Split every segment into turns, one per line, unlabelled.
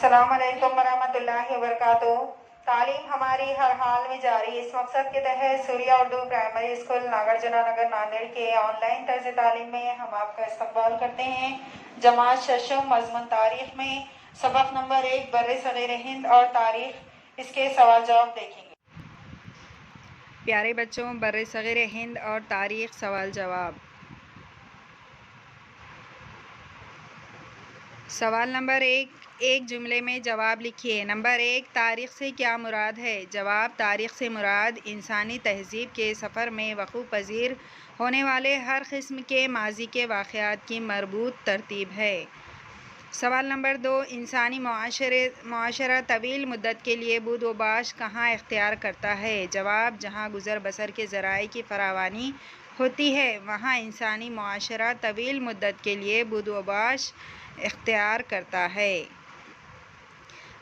अस्सलाम वालेकुम वरहमतुल्लाहि वबरकातुहू। तालीम हमारी हर हाल में जारी। इस मकसद के तहत सूर्या उर्दू प्राइमरी स्कूल नागार्जुना नगर नांदेड़ के ऑनलाइन तर्ज तालीम में हम आपका इस्तकबाल करते हैं। जमात शशम मजमून तारीख में सबक नंबर 1 बर्रे सगीर हिंद और तारीख, इसके सवाल जवाब देखेंगे। प्यारे बच्चों, बर्रे सगीर हिंद और तारीख, सवाल जवाब। सवाल नंबर 1, एक जुमले में जवाब लिखिए। नंबर 1, तारीख़ से क्या मुराद है? जवाब, तारीख़ से मुराद इंसानी तहज़ीब के सफ़र में वक़ूअ पज़ीर होने वाले हर किस्म के माज़ी के वाक़यात की मरबूत तरतीब है। सवाल नंबर 2, इंसानी मुआशरा तवील मुद्दत के लिए बुद व बाश कहाँ इख्तियार करता है? जवाब, जहाँ गुज़र बसर के ज़राए की फरावानी होती है वहाँ इंसानी मुआशरा तवील मुद्दत के लिए बुद व बाश इख्तियार करता है।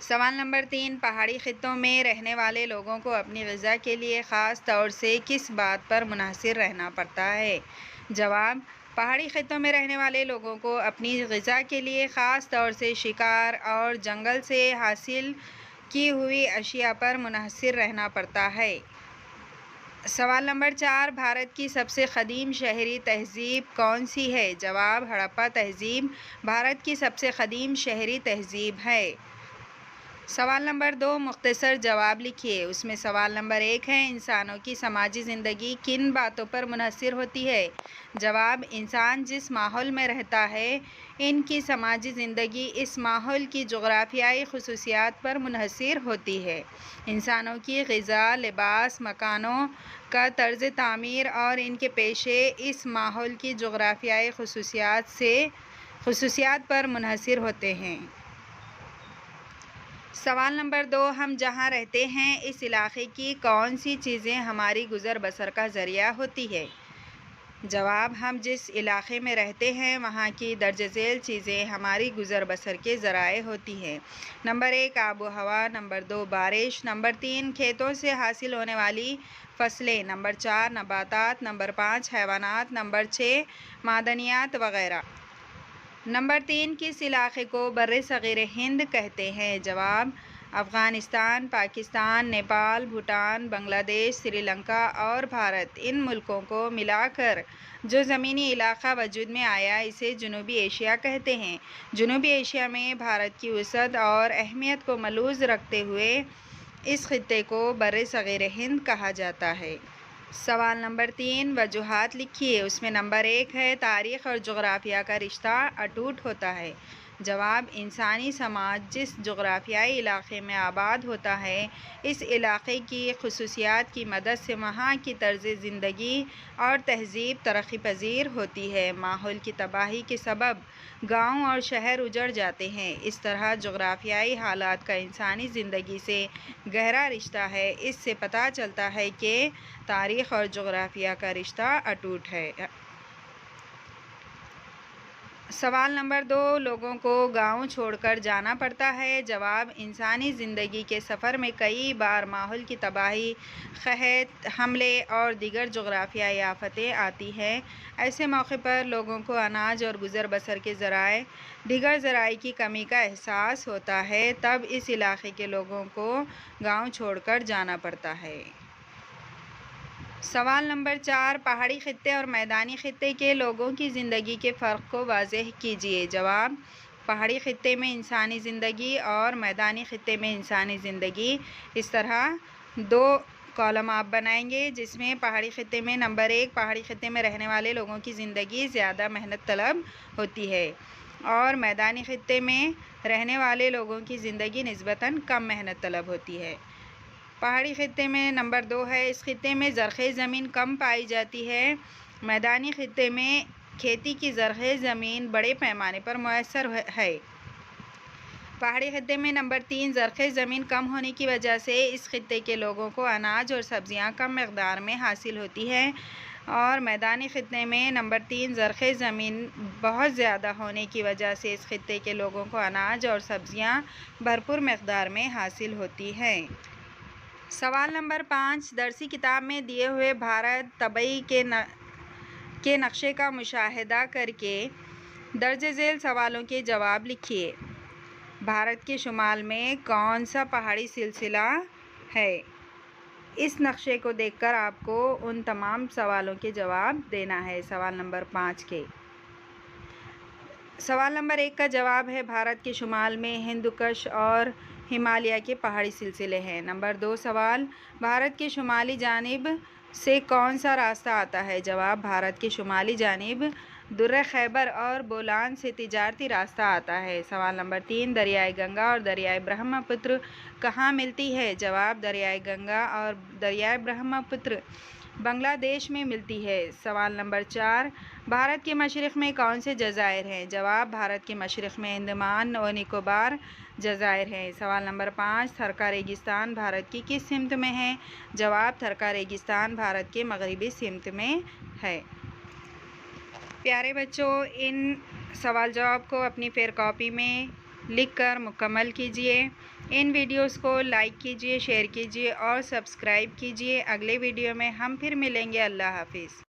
सवाल नंबर 3, पहाड़ी खित्तों में रहने वाले लोगों को अपनी ग़िज़ा के लिए ख़ास तौर से किस बात पर मुनहसिर रहना पड़ता है? जवाब, पहाड़ी खित्तों में रहने वाले लोगों को अपनी ग़िज़ा के लिए ख़ास तौर से शिकार और जंगल से हासिल की हुई अशिया पर मुनहसिर रहना पड़ता है। सवाल नंबर 4, भारत की सबसे क़दीम शहरी तहज़ीब कौन सी है? जवाब, हड़प्पा तहज़ीब भारत की सबसे क़दीम शहरी तहज़ीब है। सवाल नंबर 2, मुख्तसर जवाब लिखिए। उसमें सवाल नंबर 1 है, इंसानों की समाजी ज़िंदगी किन बातों पर मुनहसिर होती है? जवाब, इंसान जिस माहौल में रहता है इनकी समाजी ज़िंदगी इस माहौल की जोग्राफियाई ख़ुसूसियात पर मुनहसिर होती है। इंसानों की ग़िज़ा, लिबास, मकानों का तर्ज़ तामीर और इनके पेशे इस माहौल की जोग्राफियाई ख़ुसूसियात पर मुनहसिर होते हैं। सवाल नंबर 2, हम जहाँ रहते हैं इस इलाक़े की कौन सी चीज़ें हमारी गुज़र बसर का ज़रिया होती है? जवाब, हम जिस इलाक़े में रहते हैं वहाँ की दर्ज झेल चीज़ें हमारी गुज़र बसर के ज़राए होती हैं। नंबर 1, आबो हवा। नंबर 2, बारिश। नंबर 3, खेतों से हासिल होने वाली फसलें। नंबर 4, नबातात। नंबर 5, हैवानात। नंबर 6, मादनियात वग़ैरह। नंबर 3, किस इलाक़े को बर्रे सग़ीर हिंद कहते हैं? जवाब, अफ़ग़ानिस्तान, पाकिस्तान, नेपाल, भूटान, बांग्लादेश, श्रीलंका और भारत, इन मुल्कों को मिलाकर जो ज़मीनी इलाक़ा वजूद में आया इसे जनूबी एशिया कहते हैं। जनूबी एशिया में भारत की वसअत और अहमियत को मलूज़ रखते हुए इस खित्ते को बर्रे सग़ीर हिंद कहा जाता है। सवाल नंबर 3, वजूहात लिखिए। उसमें नंबर 1 है, तारीख़ और जोग्राफ़िया का रिश्ता अटूट होता है। जवाब, इंसानी समाज जिस जोग्राफ़ियाई इलाक़े में आबाद होता है इस इलाक़े की ख़ुसूसियात की मदद से वहाँ की तर्ज़ ज़िंदगी और तहज़ीब तरक्की पज़ीर होती है। माहौल की तबाही के सबब गाँव और शहर उजड़ जाते हैं। इस तरह जोग्राफ़ियाई हालात का इंसानी ज़िंदगी से गहरा रिश्ता है। इससे पता चलता है कि तारीख़ और जोग्राफ़िया का रिश्ता अटूट है। सवाल नंबर 2, लोगों को गाँव छोड़कर जाना पड़ता है। जवाब, इंसानी ज़िंदगी के सफ़र में कई बार माहौल की तबाही, क़हत, हमले और दीगर जोग्राफ़ियाई आफ़तें आती हैं। ऐसे मौके पर लोगों को अनाज और गुज़र बसर के ज़राए, दीगर ज़राए की कमी का एहसास होता है, तब इस इलाक़े के लोगों को गाँव छोड़कर जाना पड़ता है। सवाल नंबर 4, पहाड़ी खित्ते और मैदानी खित्ते के लोगों की ज़िंदगी के फ़र्क को वाज़ेह कीजिए। जवाब, पहाड़ी खित्ते में इंसानी ज़िंदगी और मैदानी खित्ते में इंसानी ज़िंदगी, इस तरह 2 कॉलम आप बनाएंगे जिसमें पहाड़ी खित्ते में नंबर 1, पहाड़ी खित्ते में रहने वाले लोगों की ज़िंदगी ज़्यादा मेहनत तलब होती है और मैदानी खित्ते में रहने वाले लोगों की ज़िंदगी निस्बतन कम मेहनत तलब होती है। पहाड़ी खित्ते में नंबर 2 है, इस खित्ते में ज़रख़ेज़ ज़मीन कम पाई जाती है। मैदानी खित्ते में खेती की ज़रख़ेज़ ज़मीन बड़े पैमाने पर मुयस्सर है। पहाड़ी खित्ते में नंबर 3, ज़रख़ेज़ ज़मीन कम होने की वजह से इस खित्ते के लोगों को अनाज और सब्ज़ियाँ कम मक़दार में हासिल होती है और मैदानी खित्ते में नंबर 3, ज़रख़ेज़ ज़मीन बहुत ज़्यादा होने की वजह से इस खित्ते के लोगों को अनाज और सब्ज़ियाँ भरपूर मक़दार में हासिल होती हैं। सवाल नंबर 5, दरसी किताब में दिए हुए भारत तबई के नक्शे का मुशाहिदा करके दर्ज झेल सवालों के जवाब लिखिए। بھارت کے شمال میں کون سا پہاڑی سلسلہ ہے؟ اس نقشے کو دیکھ کر آپ کو ان تمام سوالوں کے جواب دینا ہے، سوال نمبر 5 کے۔ سوال نمبر 1 کا جواب ہے بھارت کے شمال میں ہندوکش اور ہمالیہ کے پہاڑی سلسلے ہیں۔ نمبر 2 سوال، بھارت کی شمالی جانب سے کون سا راستہ آتا ہے؟ جواب، بھارت کی شمالی جانب درہ خیبر اور بولان سے تجارتی راستہ آتا ہے۔ سوال نمبر 3، دریائے گنگا اور دریائے برہم پتر کہاں ملتی ہے؟ جواب، دریائے گنگا اور دریائے برہم پتر بنگلہ دیش میں ملتی ہے۔ سوال نمبر 4، بھارت کے مشرق میں کون سے جزائر ہیں؟ جواب، بھارت کے مشرق میں انڈمان و نکوبار جزائر ہیں۔ سوال نمبر 5، تھرکا ریگستان بھارت کی کس سمت میں ہے؟ جواب، تھرکا ریگستان بھارت کے مغربی سمت میں ہے۔ پیارے بچوں، ان سوال جواب کو اپنی فیر کاپی میں لکھ کر مکمل کیجیے۔ ان ویڈیوز کو لائک کیجیے، شیئر کیجیے اور سبسکرائب کیجیے۔ اگلے ویڈیو میں ہم پھر ملیں گے۔ اللہ حافظ۔